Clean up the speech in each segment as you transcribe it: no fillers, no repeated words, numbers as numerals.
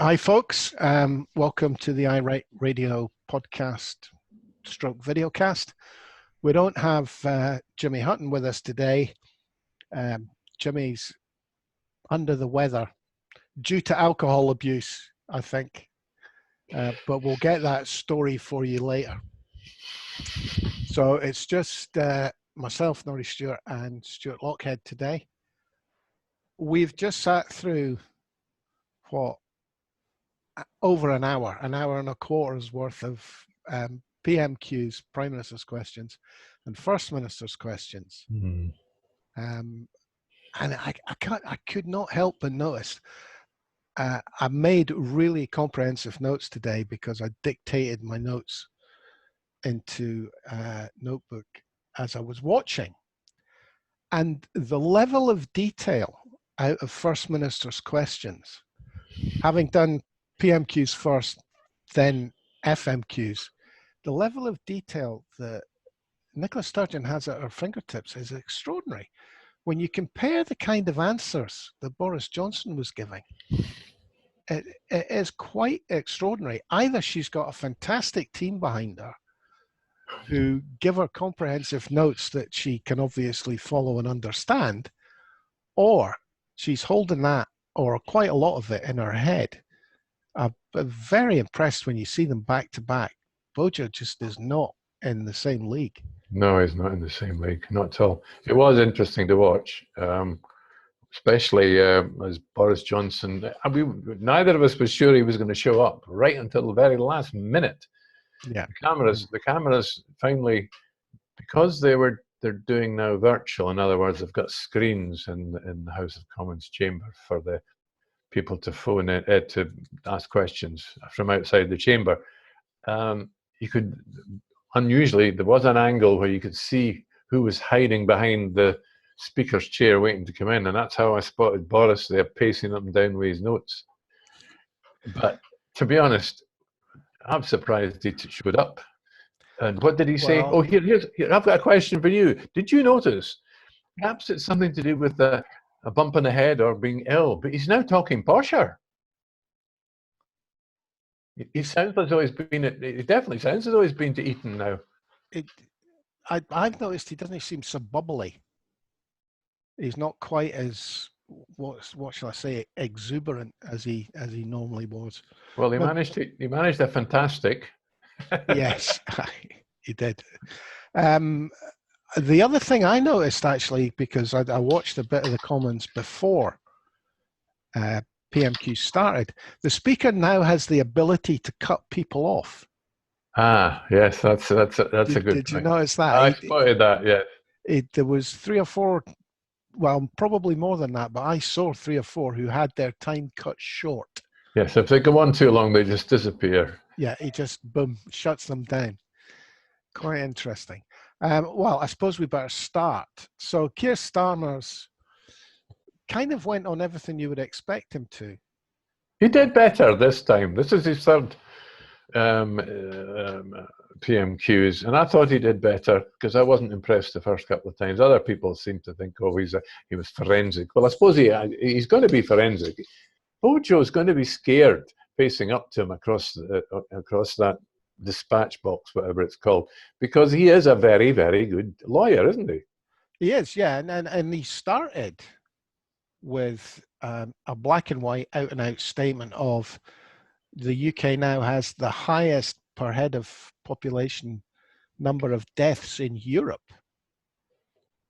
Hi, folks. Welcome to the iRadio podcast stroke videocast. We don't have Jimmy Hutton with us today. Jimmy's under the weather due to alcohol abuse, I think. But we'll get that story for you later. So it's just myself, Norrie Stewart, and Stuart Lockhead today. We've just sat through over an hour and a quarter's worth of PMQs, Prime Minister's questions, and First Minister's questions. And I could not help but notice. I made really comprehensive notes today because I dictated my notes into a notebook as I was watching. And the level of detail out of First Minister's questions, having done PMQs first, then FMQs, the level of detail that Nicola Sturgeon has at her fingertips is extraordinary. When you compare the kind of answers that Boris Johnson was giving, it is quite extraordinary. Either she's got a fantastic team behind her who give her comprehensive notes that she can obviously follow and understand, or she's holding that, or quite a lot of it, in her head. I'm very impressed when you see them back to back. Bojo just is not in the same league. No, he's not in the same league, not at all. It was interesting to watch, especially as Boris Johnson. Neither of us was sure he was going to show up right until the very last minute. Yeah, the cameras finally, because they're doing now virtual. In other words, they've got screens in the House of Commons chamber for the people to phone in to ask questions from outside the chamber. You could, unusually, there was an angle where you could see who was hiding behind the speaker's chair waiting to come in, and that's how I spotted Boris there pacing up and down with his notes. But to be honest, I'm surprised he showed up. And what did he say? Well, Oh, here, I've got a question for you. Did you notice? Perhaps it's something to do with a bump in the head or being ill, but he's now talking posher. He sounds as though he's been. It definitely sounds as though he's been to Eton now. I've noticed he doesn't seem so bubbly. He's not quite as what shall I say, exuberant as he normally was. Well, he managed a fantastic. Yes, he did. The other thing I noticed, actually, because I watched a bit of the Commons before PMQ started, the Speaker now has the ability to cut people off. Ah, yes, that's a good point. Did you notice that? I spotted that, yes. There was 3 or 4, well, probably more than that, but I saw 3 or 4 who had their time cut short. Yes, if they go on too long, they just disappear. Yeah, he just, boom, shuts them down. Quite interesting. Well, I suppose we better start. So Keir Starmer's kind of went on everything you would expect him to. He did better this time. This is his third PMQs, and I thought he did better because I wasn't impressed the first couple of times. Other people seem to think, oh, he was forensic. Well, I suppose he's going to be forensic. Bojo's going to be scared facing up to him across that dispatch box, whatever it's called, because he is a very, very good lawyer, isn't he? He is, yeah, and he started with a black and white, out and out statement of the UK now has the highest per head of population number of deaths in Europe.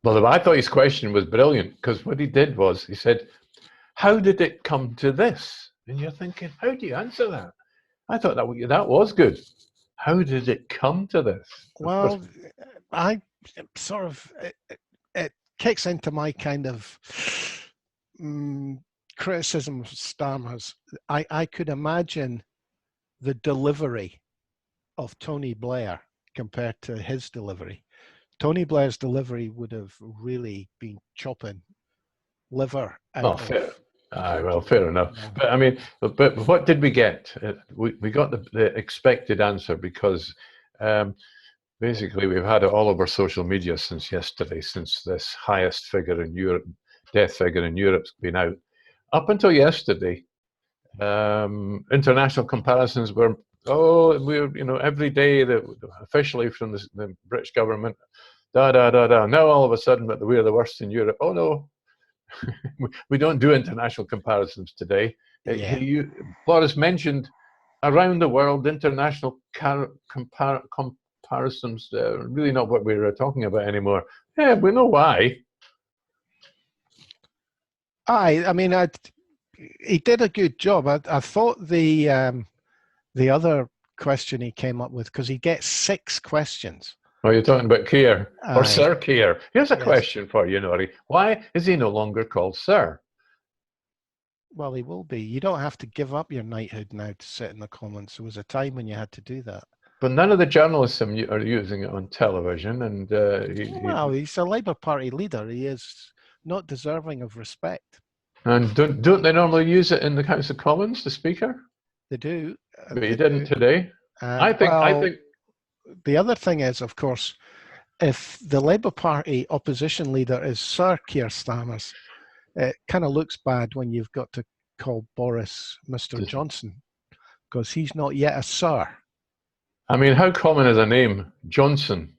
Well, I thought his question was brilliant because what he did was he said, "How did it come to this?" And you're thinking, how do you answer that? I thought that was good. How did it come to this? Well, I sort of, it kicks into my kind of criticism of Starmer's. I could imagine the delivery of Tony Blair compared to his delivery. Tony Blair's delivery would have really been chopping liver out of... Fair enough. But I mean, but what did we get? We got the expected answer because basically we've had it all over social media since yesterday, since this highest figure in Europe, death figure in Europe's been out. Up until yesterday, International comparisons were, we're, every day that officially from the British government, da da da da. Now all of a sudden, we're the worst in Europe. Oh no, we don't do international comparisons today. Yeah. Boris mentioned around the world international comparisons. Really not what we're talking about anymore. Yeah, we know why. I mean, he did a good job. I thought the other question he came up with, because he gets 6 questions. Oh, you're talking about Keir or Aye. Sir Keir. Here's a Yes. question for you, Norrie. Why is he no longer called Sir? Well, he will be. You don't have to give up your knighthood now to sit in the Commons. There was a time when you had to do that. But none of the journalists are using it on television, and Well, he's a Labour Party leader. He is not deserving of respect. and don't they normally use it in the House of Commons, the Speaker? They do. But he didn't today. I think the other thing is, of course, if the Labour Party opposition leader is Sir Keir Starmer, it kind of looks bad when you've got to call Boris Mr. Johnson, because he's not yet a Sir. I mean, how common is a name, Johnson?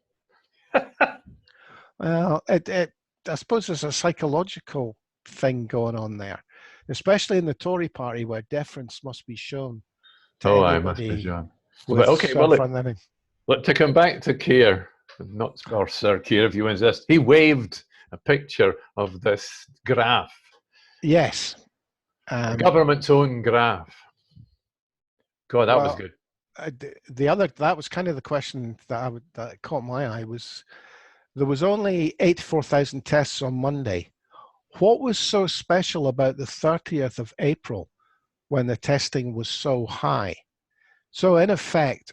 Well, I suppose there's a psychological thing going on there, especially in the Tory party, where deference must be shown to I must be John. But okay, to come back to Keir, or Sir Keir, if you insist, he waved a picture of this graph. Yes. The government's own graph. God, that was good. That was kind of the question that caught my eye. Was there was only 84,000 tests on Monday. What was so special about the 30th of April when the testing was so high? So in effect,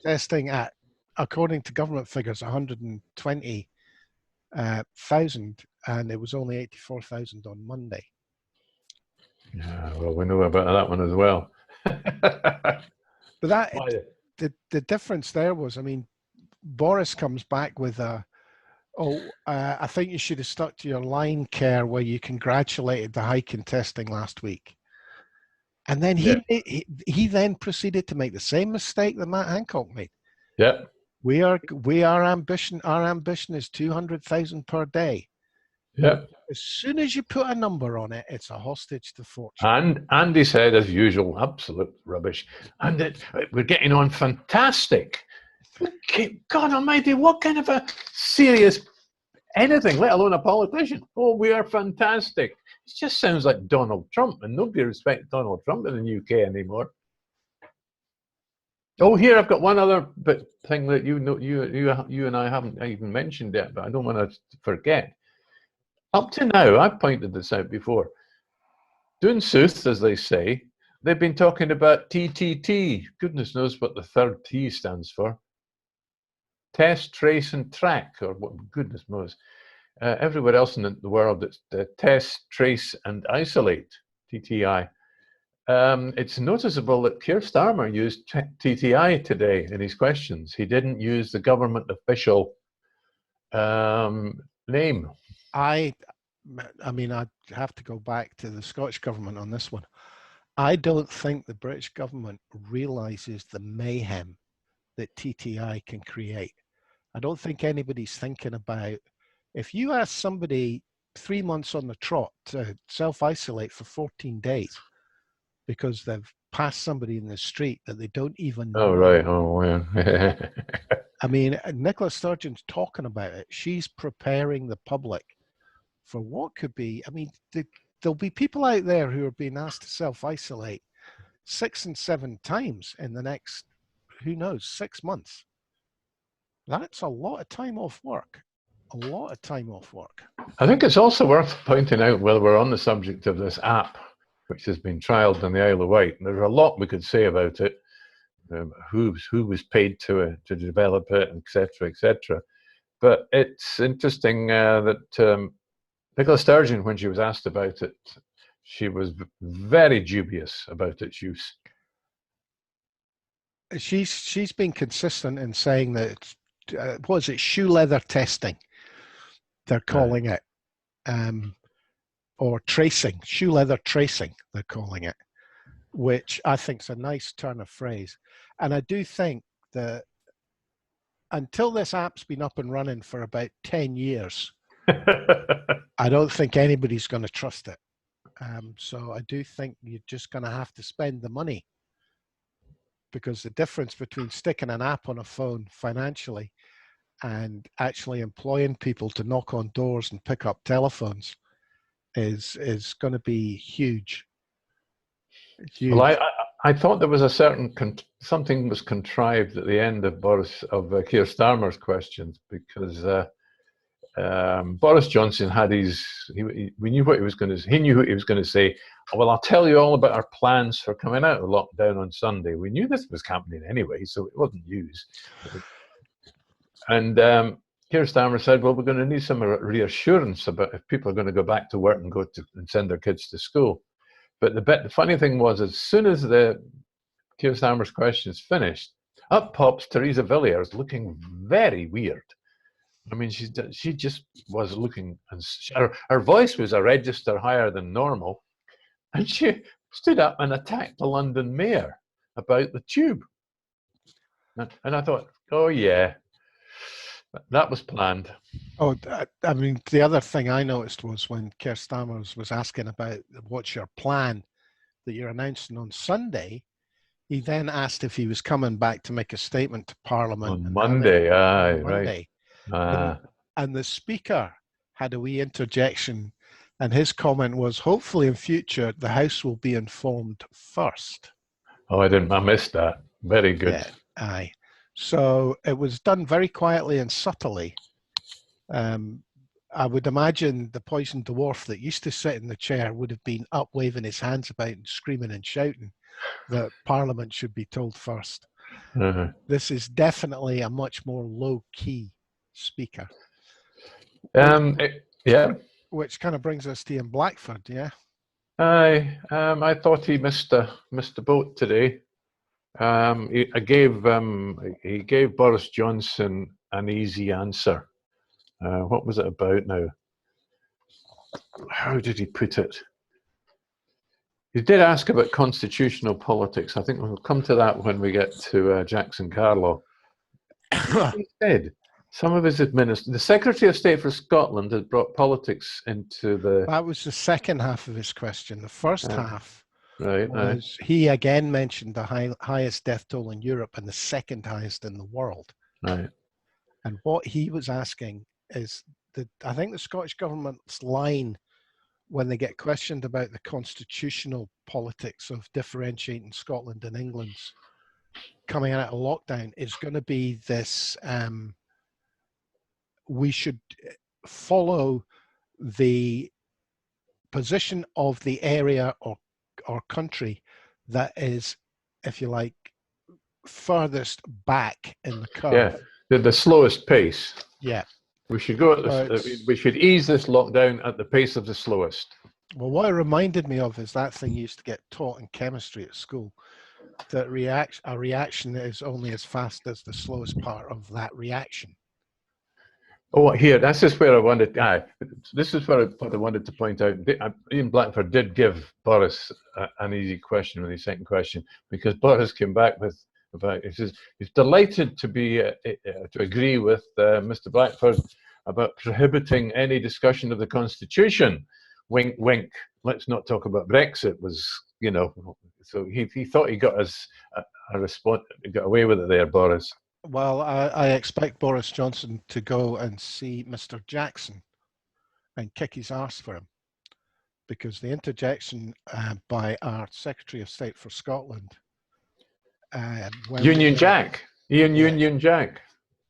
testing at, according to government figures, 120,000, and it was only 84,000 on Monday. Yeah, well, we know about that one as well. But the difference there was, I mean, Boris comes back with I think you should have stuck to your line, Kerr, where you congratulated the hike in testing last week. And then he then proceeded to make the same mistake that Matt Hancock made. Yeah. Our ambition is 200,000 per day. Yeah. As soon as you put a number on it, it's a hostage to fortune. And he said, as usual, absolute rubbish. And we're getting on fantastic. Okay, God almighty, what kind of a serious anything, let alone a politician? Oh, we are fantastic. It just sounds like Donald Trump, and nobody respects Donald Trump in the UK anymore. Oh, here I've got one other thing that you and I haven't even mentioned yet, but I don't want to forget. Up to now, I've pointed this out before. Doing sooth, as they say, they've been talking about TTT. Goodness knows what the third T stands for. Test, trace, and track, or what goodness knows. Everywhere else in the world, it's test, trace, and isolate, TTI. It's noticeable that Keir Starmer used TTI today in his questions. He didn't use the government official name. I mean, I have to go back to the Scottish government on this one. I don't think the British government realises the mayhem that TTI can create. I don't think anybody's thinking about, if you ask somebody 3 months on the trot to self-isolate for 14 days because they've passed somebody in the street that they don't even know. Oh, right. Oh, yeah. I mean, Nicola Sturgeon's talking about it. She's preparing the public for what could be, I mean, there'll be people out there who are being asked to self-isolate 6 and 7 times in the next, who knows, 6 months. That's a lot of time off work. A lot of time off work. I think it's also worth pointing out, while we're on the subject of this app, which has been trialled on the Isle of Wight, and there's a lot we could say about it, who was paid to develop it, etc., etc. But it's interesting that Nicola Sturgeon, when she was asked about it, she was very dubious about its use. She's been consistent in saying that what is it, shoe leather testing? They're calling it, or tracing, shoe leather tracing. They're calling it. which I think is a nice turn of phrase. And I do think that until this app's been up and running for about 10 years, I don't think anybody's going to trust it. So I do think you're just going to have to spend the money, because the difference between sticking an app on a phone financially and actually employing people to knock on doors and pick up telephones is going to be huge. Well, Huge. I thought there was a certain something was contrived at the end of Keir Starmer's questions, because Boris Johnson had we knew what he was going to. He knew what he was going to say. Oh, well, I'll tell you all about our plans for coming out of lockdown on Sunday. We knew this was happening anyway, so it wasn't news. And Keir Starmer said, "Well, we're going to need some reassurance about if people are going to go back to work and and send their kids to school." But the funny thing was, as soon as the Keir Starmer's questions finished, up pops Theresa Villiers, looking very weird. I mean, she just was looking, and her voice was a register higher than normal, and she stood up and attacked the London mayor about the tube. And I thought, oh yeah, that was planned. Oh, I mean, the other thing I noticed was when Keir Starmer was asking about what's your plan that you're announcing on Sunday, he then asked if he was coming back to make a statement to Parliament On and Monday, aye, on Monday. right. And the Speaker had a wee interjection, and his comment was, hopefully in future the House will be informed first. Oh, I missed that. Very good. Yeah, aye. So it was done very quietly and subtly. I would imagine the poison dwarf that used to sit in the chair would have been up waving his hands about and screaming and shouting that Parliament should be told first. Uh-huh. This is definitely a much more low-key speaker. Yeah. Which kind of brings us to Ian Blackford, yeah? I thought he missed the boat today. He gave Boris Johnson an easy answer. What was it about now? How did he put it? He did ask about constitutional politics. I think we'll come to that when we get to Jackson Carlaw. He said some of his the Secretary of State for Scotland had brought politics into the... That was the second half of his question. The first half right, was he again mentioned the highest death toll in Europe and the second highest in the world. Right. And what he was asking is that I think the Scottish government's line when they get questioned about the constitutional politics of differentiating Scotland and England's coming out of lockdown is going to be this, we should follow the position of the area or country that is, if you like, furthest back in the curve. Yeah, the slowest pace. Yeah. We should go we should ease this lockdown at the pace of the slowest. Well, what it reminded me of is that thing you used to get taught in chemistry at school, that a reaction is only as fast as the slowest part of that reaction. Oh, here, this is where I wanted. This is what I wanted to point out. Ian Blackford did give Boris an easy question with his second question, because Boris came back with he says he's delighted to be to agree with Mr. Blackford about prohibiting any discussion of the Constitution. Wink, wink. Let's not talk about Brexit. So he thought he got a response. He got away with it there, Boris. Well, I expect Boris Johnson to go and see Mr. Jackson and kick his arse for him, because the interjection by our Secretary of State for Scotland, Union Jack.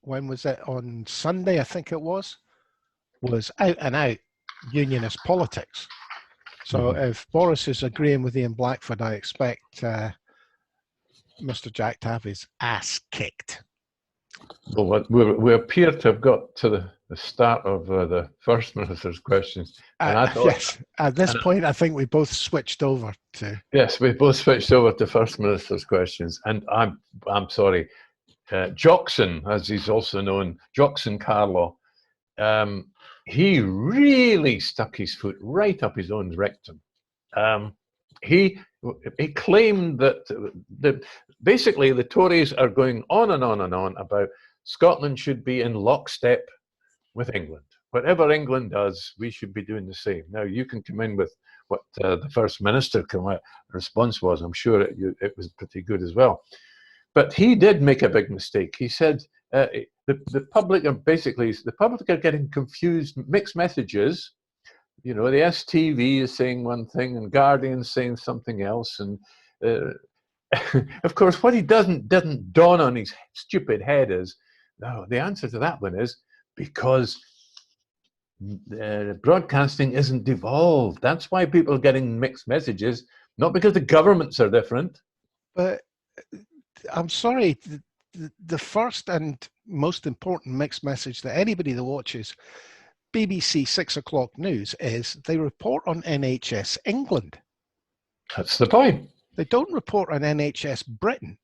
When was it? On Sunday, I think it was out and out unionist politics. So if Boris is agreeing with Ian Blackford, I expect Mr. Jack to have his ass kicked. Well, we appear to have got to the start of the First Minister's questions. And I thought, yes, at this point, I think we both switched over to... Yes, we both switched over to First Minister's questions. And I'm sorry, Jackson, as he's also known, Jackson Carlaw, he really stuck his foot right up his own rectum. He he claimed that basically the Tories are going on and on and on about Scotland should be in lockstep with England. Whatever England does, we should be doing the same. Now, you can come in with what the First Minister response was. I'm sure it was pretty good as well. But he did make a big mistake. He said the public are getting confused, mixed messages. You know, the STV is saying one thing and Guardian's saying something else. And of course, what he doesn't dawn on his stupid head is, no, the answer to that one is because broadcasting isn't devolved. That's why people are getting mixed messages, not because the governments are different. But I'm sorry, the first and most important mixed message that anybody that watches BBC 6 o'clock news is they report on NHS England. That's the point. They don't report on NHS Britain.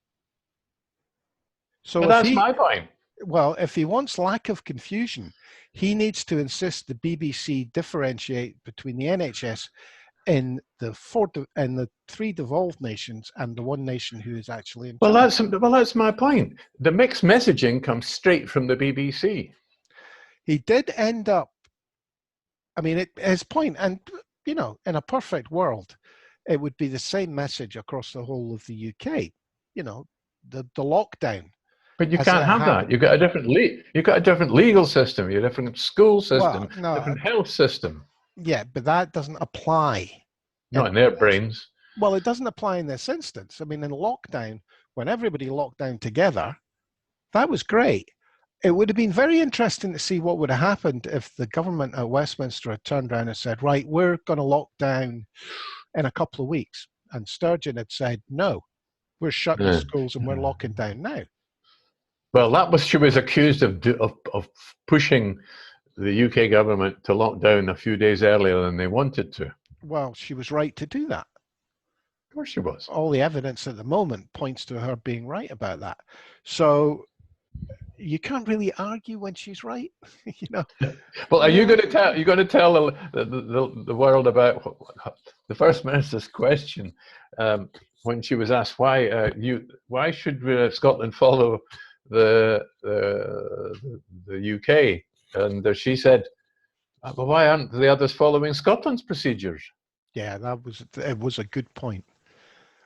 So but that's my point. Well, if he wants lack of confusion, he needs to insist the BBC differentiate between the NHS in the three devolved nations and the one nation who is actually in charge. That's my point. The mixed messaging comes straight from the BBC. He did end up, I mean, his point, and you know, in a perfect world, it would be the same message across the whole of the UK. You know, the lockdown. But you can't have that. You've got a different legal system, you've a different school system, different health system. Yeah, but that doesn't apply. Not in their brains. Well, it doesn't apply in this instance. I mean, in lockdown, when everybody locked down together, that was great. It would have been very interesting to see what would have happened if the government at Westminster had turned around and said, right, we're going to lock down in a couple of weeks. And Sturgeon had said, no, we're shutting the schools and we're locking down now. Well, she was accused of pushing the UK government to lock down a few days earlier than they wanted to. Well, she was right to do that. Of course she was. All the evidence at the moment points to her being right about that. So you can't really argue when she's right, you know. Well, are you going to tell the world about the First Minister's question when she was asked why should Scotland follow the UK, and she said, well, why aren't the others following Scotland's procedures? Yeah, it was a good point.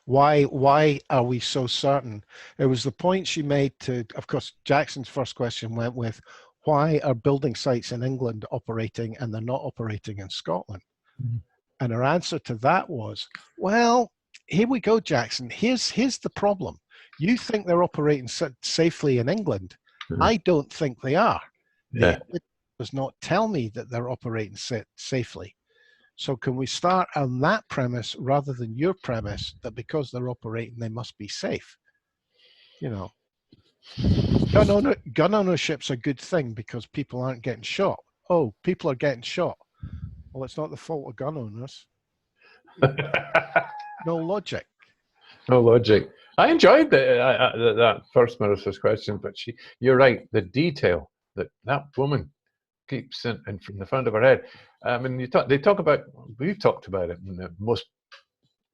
Why are we so certain? It was the point she made to, of course, Jackson's first question went with, why are building sites in England operating and they're not operating in Scotland? Mm-hmm. And her answer to that was, well, here we go, Jackson. Here's the problem. You think they're operating safely in England. Mm-hmm. I don't think they are. Yeah. It does not tell me that they're operating safely. So can we start on that premise rather than your premise that because they're operating, they must be safe? You know, gun ownership's a good thing because people aren't getting shot. Oh, people are getting shot. Well, it's not the fault of gun owners. No logic. No logic. I enjoyed that First Minister's question, but you're right. The detail that woman keeps in from the front of her head. I mean, we've talked about it, and most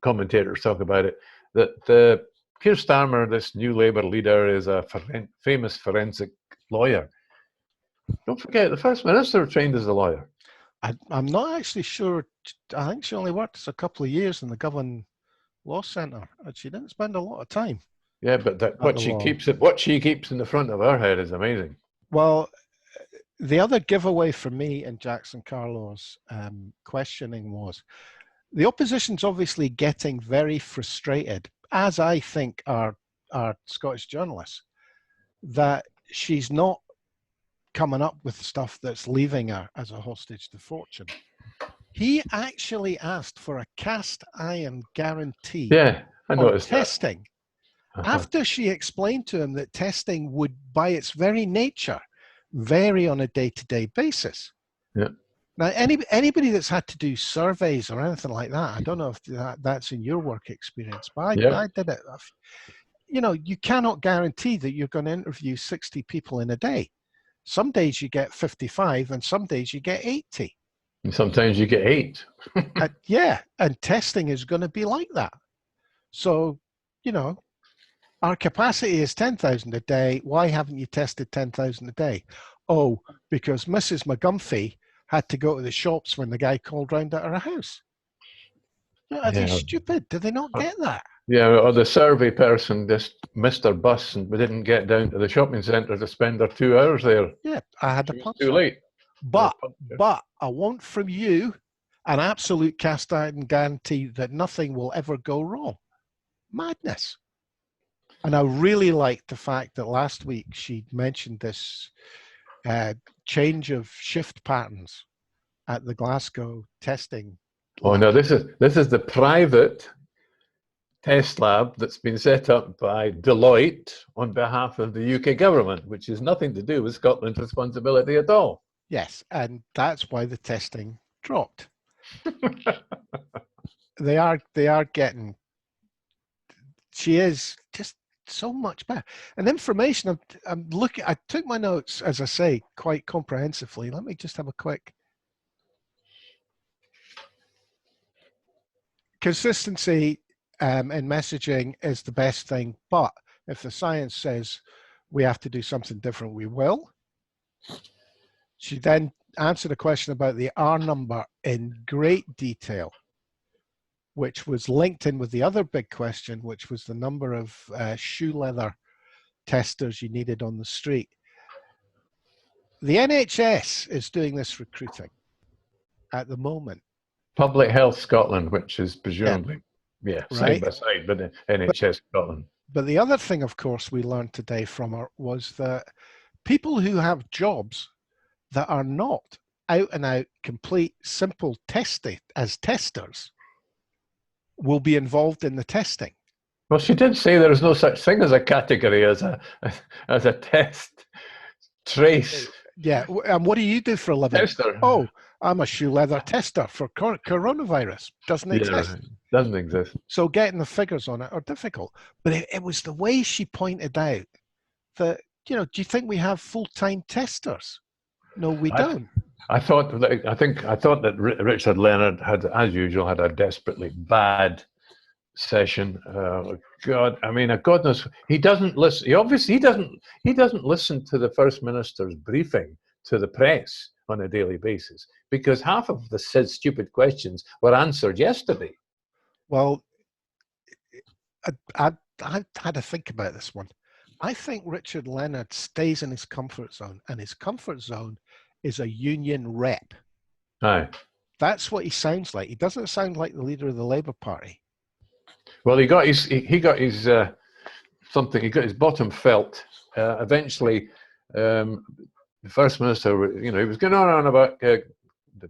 commentators talk about it, that Keir Starmer, this new Labour leader, is a famous forensic lawyer. Don't forget, the First Minister trained as a lawyer. I'm not actually sure. I think she only worked a couple of years in the Govan Law Centre, and she didn't spend a lot of time. Yeah, but what she keeps in the front of her head is amazing. Well, the other giveaway for me in Jackson Carlo's questioning was the opposition's obviously getting very frustrated, as I think are Scottish journalists, that she's not coming up with stuff that's leaving her as a hostage to fortune. He actually asked for a cast iron guarantee on testing. After she explained to him that testing would, by its very nature, vary on a day-to-day basis. Yeah. Now, anybody that's had to do surveys or anything like that, I don't know if that's in your work experience, but I did it. You know, you cannot guarantee that you're going to interview 60 people in a day. Some days you get 55 and some days you get 80. And sometimes you get 8. Yeah, and testing is going to be like that. So, you know, our capacity is 10,000 a day. Why haven't you tested 10,000 a day? Oh, because Mrs. McGumphy had to go to the shops when the guy called round at her house. Are they Yeah. stupid? Do they not get that? Yeah, or the survey person just missed her bus and we didn't get down to the shopping centre to spend our 2 hours there. Yeah, I had a She was too puncture. late. But I want from you an absolute cast iron guarantee that nothing will ever go wrong. Madness. And I really liked the fact that last week she mentioned this change of shift patterns at the Glasgow testing Oh lab. no, this is the private test lab that's been set up by Deloitte on behalf of the UK government, which has nothing to do with Scotland's responsibility at all. Yes, and that's why the testing dropped. They are getting. She is just so much better. And information. I'm looking. I took my notes, as I say, quite comprehensively. Let me just have a quick. Consistency in messaging is the best thing, but if the science says we have to do something different, we will. She then answered a question about the R number in great detail, which was linked in with the other big question, which was the number of shoe leather testers you needed on the street. The NHS is doing this recruiting at the moment. Public Health Scotland, which is Yeah, presumably, side right. by side, but the But NHS Scotland. but the other thing, of course, we learned today from her was that people who have jobs that are not out and out complete simple testing as testers will be involved in the testing. Well, she did say there is no such thing as a category as a test trace Yeah, and what do you do for a living? tester. Oh, I'm a shoe leather tester for coronavirus. Doesn't Yeah, exist. doesn't exist. So getting the figures on it are difficult. But it was the way she pointed out that, do you think we have full-time testers? No, we I, don't. I thought that Richard Leonard had, as usual, had a desperately bad session. God, I mean, God knows he doesn't listen. He doesn't listen to the First Minister's briefing to the press on a daily basis because half of the stupid questions were answered yesterday. Well, I had to think about this one. I think Richard Leonard stays in his comfort zone, and his comfort zone is a union rep. Aye. That's what he sounds like. He doesn't sound like the leader of the Labour Party. Well, he got his something. He got his bottom felt. Eventually, the First Minister, he was going on about the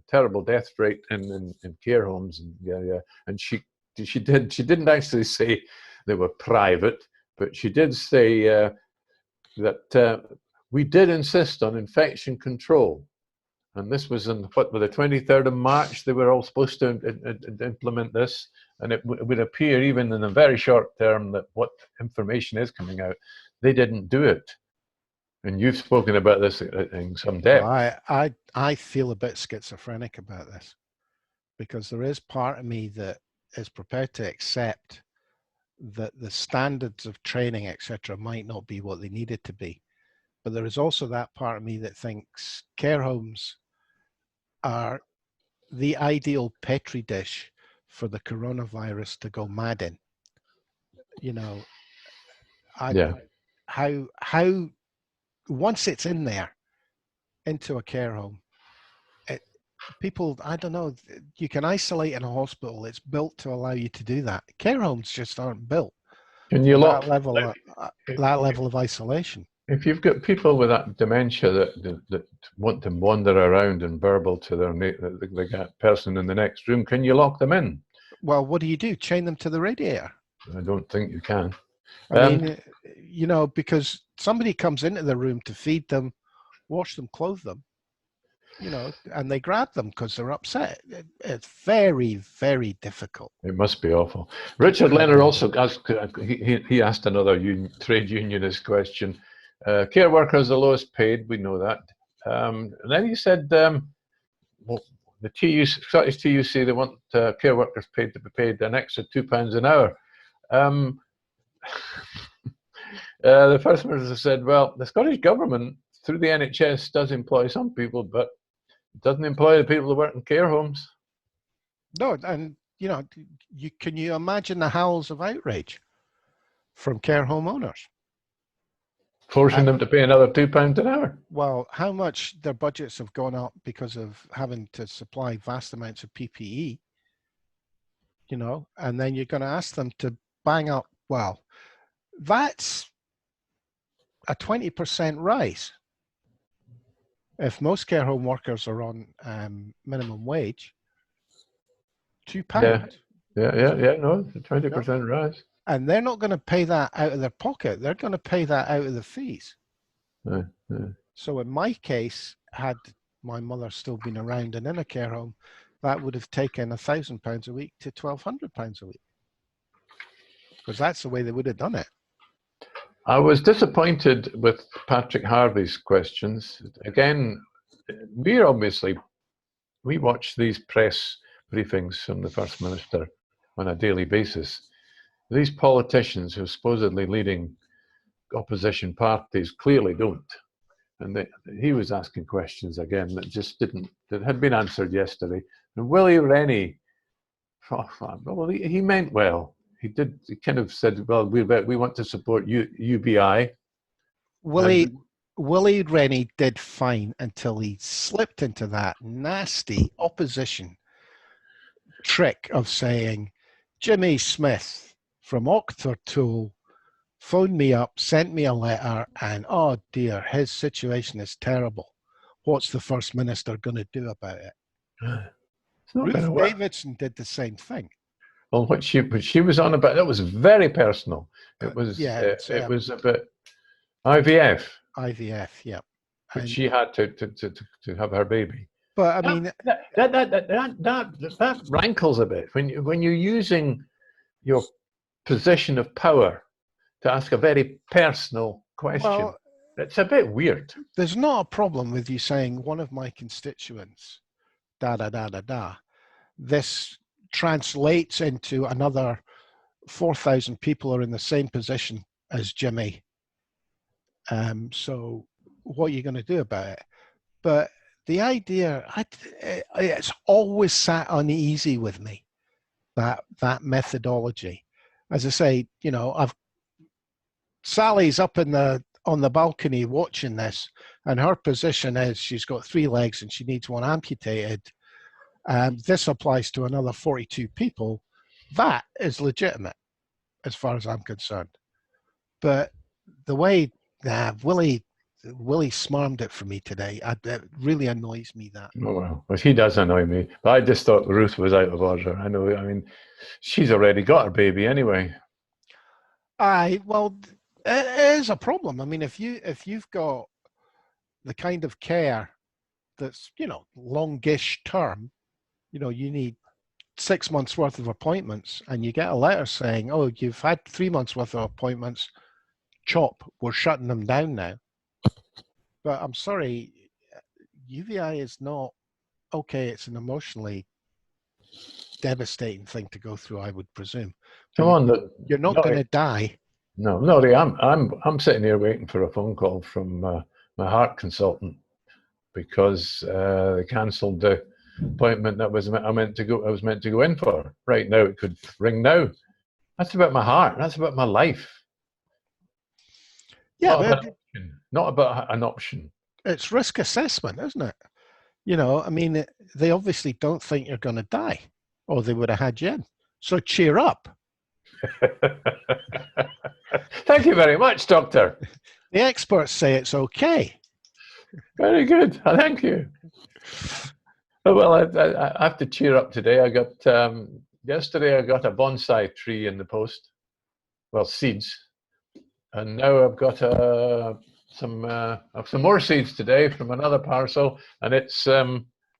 terrible death rate in care homes, and she didn't actually say they were private, but she did say that we did insist on infection control. And this was on the 23rd of March. They were all supposed to implement this, and it would appear even in the very short term that what information is coming out, they didn't do it. And you've spoken about this in some depth. Well, I feel a bit schizophrenic about this because there is part of me that is prepared to accept that the standards of training, etc., might not be what they needed to be. But there is also that part of me that thinks care homes are the ideal petri dish for the coronavirus to go mad in. How once it's in there into a care home, people, I don't know, you can isolate in a hospital. It's built to allow you to do that. Care homes just aren't built Can you for lock that level of isolation. if you've got people with that dementia that want to wander around and burble to the person in the next room, can you lock them in? Well, what do? Chain them to the radiator? I don't think you can. I mean, because somebody comes into the room to feed them, wash them, clothe them, and they grab them because they're upset. It's very, very difficult. It must be awful. Richard Leonard also asked, he asked another trade unionist question. Care workers are the lowest paid, we know that. And then he said, well, the Scottish TUC, they want care workers to be paid an extra £2 an hour. Um, the First Minister said, well, the Scottish Government, through the NHS, does employ some people, but it doesn't employ the people who work in care homes. No, and can you imagine the howls of outrage from care home owners? Forcing them to pay another £2 an hour. Well, how much their budgets have gone up because of having to supply vast amounts of PPE, and then you're going to ask them to bang up, well, that's a 20% rise. If most care home workers are on minimum wage, £2. Yeah, no, 20% rise. And they're not going to pay that out of their pocket. They're going to pay that out of the fees. Yeah. So in my case, had my mother still been around and in a care home, that would have taken £1,000 a week to £1,200 a week. Because that's the way they would have done it. I was disappointed with Patrick Harvey's questions. Again, we watch these press briefings from the First Minister on a daily basis. These politicians who are supposedly leading opposition parties clearly don't. And he was asking questions again that had been answered yesterday. And Willie Rennie, well, he meant well. He kind of said, well, we want to support UBI. Willie Rennie did fine until he slipped into that nasty opposition trick of saying, Jimmy Smith from Auchtertool phoned me up, sent me a letter, and oh dear, his situation is terrible. What's the First Minister going to do about it? Ruth Davidson did the same thing. Well, what she was on about, that was very personal. It was it was about IVF. IVF, yeah. But she had to have her baby. But I mean, that rankles a bit when you're using your position of power to ask a very personal question. Well, it's a bit weird. There's not a problem with you saying one of my constituents, da da da da da. This translates into another 4,000 people are in the same position as Jimmy. So what are you going to do about it? But the idea, it's always sat uneasy with me, that methodology. As I say, Sally's up on the balcony watching this, and her position is she's got 3 legs and she needs one amputated. This applies to another 42 people. That is legitimate, as far as I'm concerned. But the way Willie smarmed it for me today, it really annoys me that. Oh, well, he does annoy me. But I just thought Ruth was out of order. I mean, she's already got her baby anyway. Well, it is a problem. I mean, if you've got the kind of care that's, longish term, you need 6 months worth of appointments, and you get a letter saying, oh, you've had 3 months worth of appointments, chop, we're shutting them down now. But I'm sorry, UVI is not okay. It's an emotionally devastating thing to go through, I would presume. Come on, you're not going to die. No, I'm sitting here waiting for a phone call from my heart consultant because they cancelled the appointment that I was meant to go in for. Right now, it could ring now. That's about my heart. That's about my life. Yeah, not about an option. It's risk assessment, isn't it? I mean, they obviously don't think you're going to die, or they would have had you in. So cheer up. Thank you very much, Doctor. The experts say it's okay. Very good. Thank you. Well, I have to cheer up today. I got yesterday. I got a bonsai tree in the post. Well, seeds, and now I've got some more seeds today from another parcel, and it's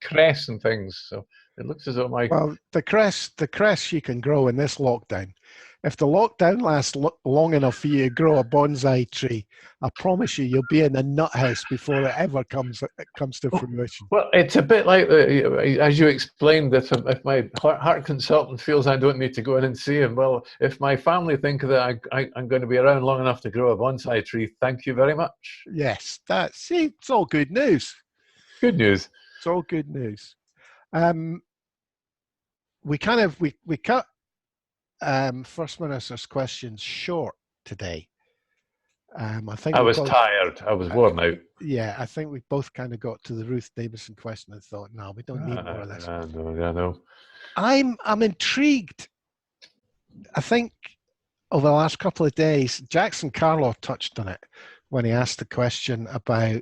cress and things. So It looks as though my Well, the crest you can grow in this lockdown. If the lockdown lasts long enough for you to grow a bonsai tree, I promise you, you'll be in a nut house before it ever comes to fruition. well, it's a bit like as you explained that if my heart consultant feels I don't need to go in and see him, well, if my family think that I'm going to be around long enough to grow a bonsai tree, thank you very much. Yes, it's all good news. Good news. It's all good news. Um, we cut First Minister's questions short today. I think I we was both, tired. I was worn out. yeah, I think we both kind of got to the Ruth Davidson question and thought, no, we don't need more of this. No, I know. I'm intrigued. I think over the last couple of days, Jackson Carlaw touched on it when he asked the question about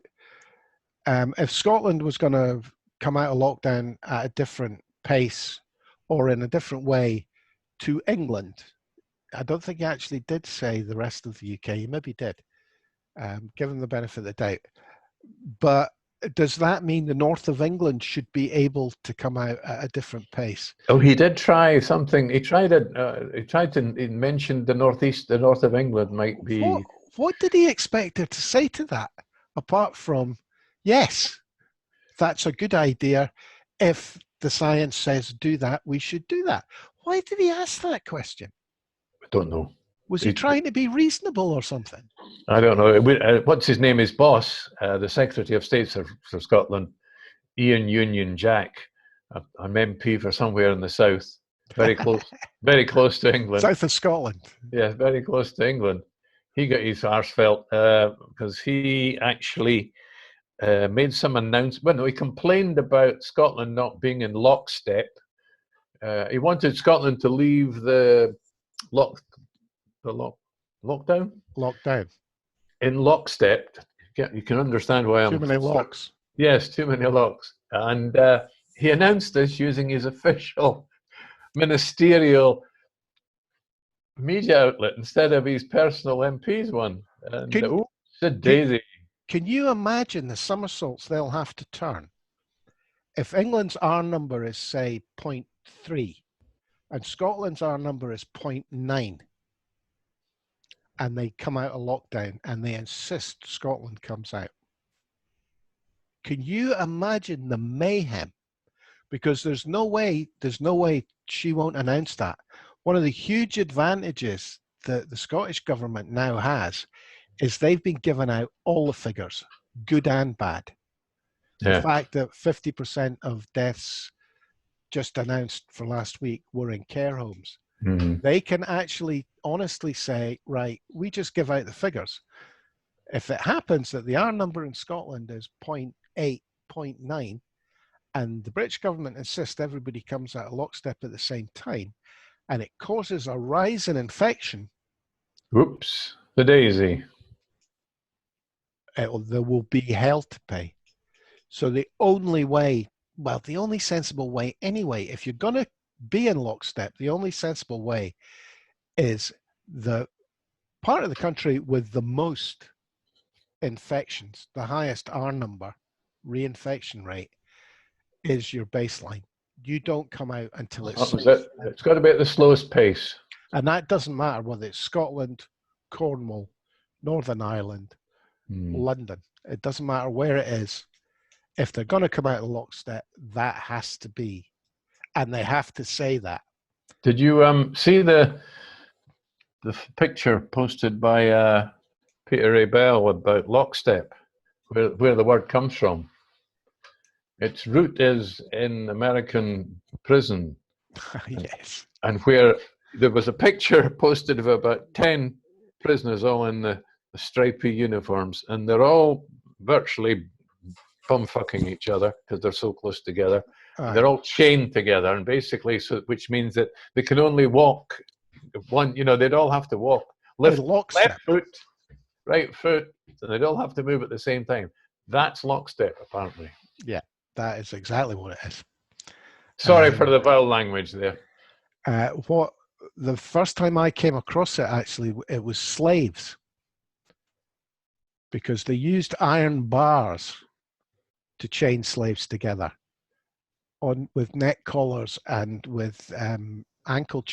if Scotland was going to come out of lockdown at a different pace or in a different way to England. I don't think he actually did say the rest of the UK. He maybe did, give him the benefit of the doubt. But does that mean the north of England should be able to come out at a different pace? Oh, he did try something. He tried it. He tried to mention the northeast, the north of England might be. What did he expect her to say to that? Apart from, yes, that's a good idea. If the science says do that, we should do that. Why did he ask that question? I don't know. Was he trying to be reasonable or something? I don't know. What's his name? His boss, the Secretary of State for Scotland, Ian Union Jack, an MP for somewhere in the south, very close to England. South of Scotland. Yeah, very close to England. He got his arse felt because he actually made some announcement. Well, he complained about Scotland not being in lockstep. He wanted Scotland to leave the lockdown in lockstep. You can understand why Too many locks. Yes, too many locks. And he announced this using his official ministerial media outlet instead of his personal MP's one. And daisy. Can you imagine the somersaults they'll have to turn if England's R number is, say, 0.3 and Scotland's R number is 0.9 and they come out of lockdown and they insist Scotland comes out? Can you imagine the mayhem? Because there's no way she won't announce that. One of the huge advantages that the Scottish government now has is they've been given out all the figures, good and bad. Yeah. The fact that 50% of deaths just announced for last week were in care homes. Mm-hmm. They can actually honestly say, right, we just give out the figures. If it happens that the R number in Scotland is 0.8, 0.9, and the British government insists everybody comes out of lockstep at the same time, and it causes a rise in infection. Oops, the daisy. There will be hell to pay. So the only way, well, the only sensible way anyway, if you're going to be in lockstep, the only sensible way is the part of the country with the most infections, the highest R number, reinfection rate, is your baseline. You don't come out until it's safe. It's got to be at the slowest pace. And that doesn't matter whether it's Scotland, Cornwall, Northern Ireland, London. It doesn't matter where it is. If they're going to come out of lockstep, that has to be. And they have to say that. Did you see the picture posted by Peter A. Bell about lockstep, where the word comes from? Its root is in American prison. Yes. And where there was a picture posted of about 10 prisoners all in the stripy uniforms, and they're all virtually bum-fucking each other because they're so close together. They're all chained together, and basically, which means that they can only walk one, they'd all have to walk left foot, right foot, and they'd all have to move at the same time. That's lockstep, apparently. Yeah, that is exactly what it is. Sorry for the vile language there. The first time I came across it, actually, it was slaves, because they used iron bars to chain slaves together. on with neck collars and with ankle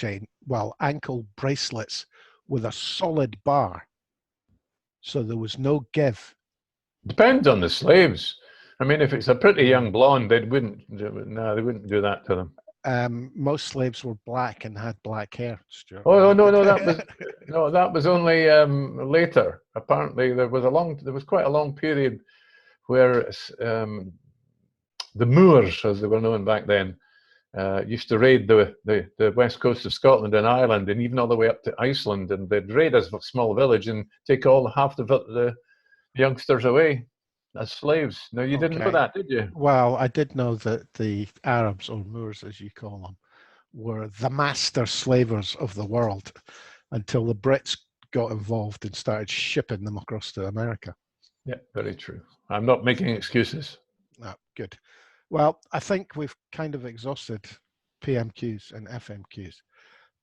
ankle bracelets with a solid bar. So there was no give. Depends on the slaves. I mean, if it's a pretty young blonde, they wouldn't. No, they wouldn't do that to them. Most slaves were black and had black hair, Stuart. Oh no, no, that was only later. Apparently, there was quite a long period where the Moors, as they were known back then, used to raid the west coast of Scotland and Ireland, and even all the way up to Iceland, and they'd raid a small village and take half the youngsters away as slaves. Now, you didn't know Okay. that, did you? Well, I did know that the Arabs, or Moors as you call them, were the master slavers of the world until the Brits got involved and started shipping them across to America. Yeah, very true. I'm not making excuses. Oh, good. Well, I think we've kind of exhausted PMQs and FMQs.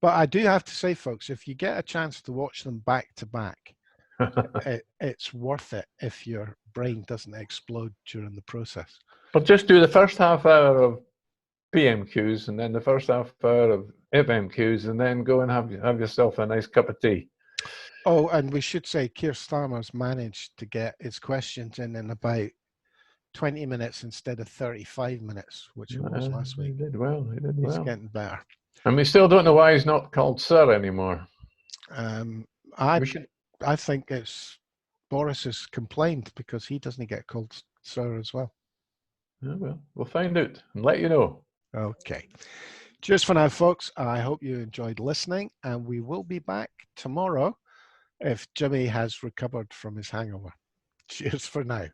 But I do have to say, folks, if you get a chance to watch them back to back, it's worth it if your brain doesn't explode during the process. But just do the first half hour of PMQs and then the first half hour of FMQs, and then go and have yourself a nice cup of tea. Oh, and we should say Keir Starmer's managed to get his questions in about 20 minutes instead of 35 minutes, which it was last week. He did well. He did well. He's getting better. And we still don't know why he's not called Sir anymore. I think it's Boris has complained because he doesn't get called Sir as well. Yeah, well, we'll find out and let you know. Okay. Cheers for now, folks. I hope you enjoyed listening, and we will be back tomorrow if Jimmy has recovered from his hangover. Cheers for now.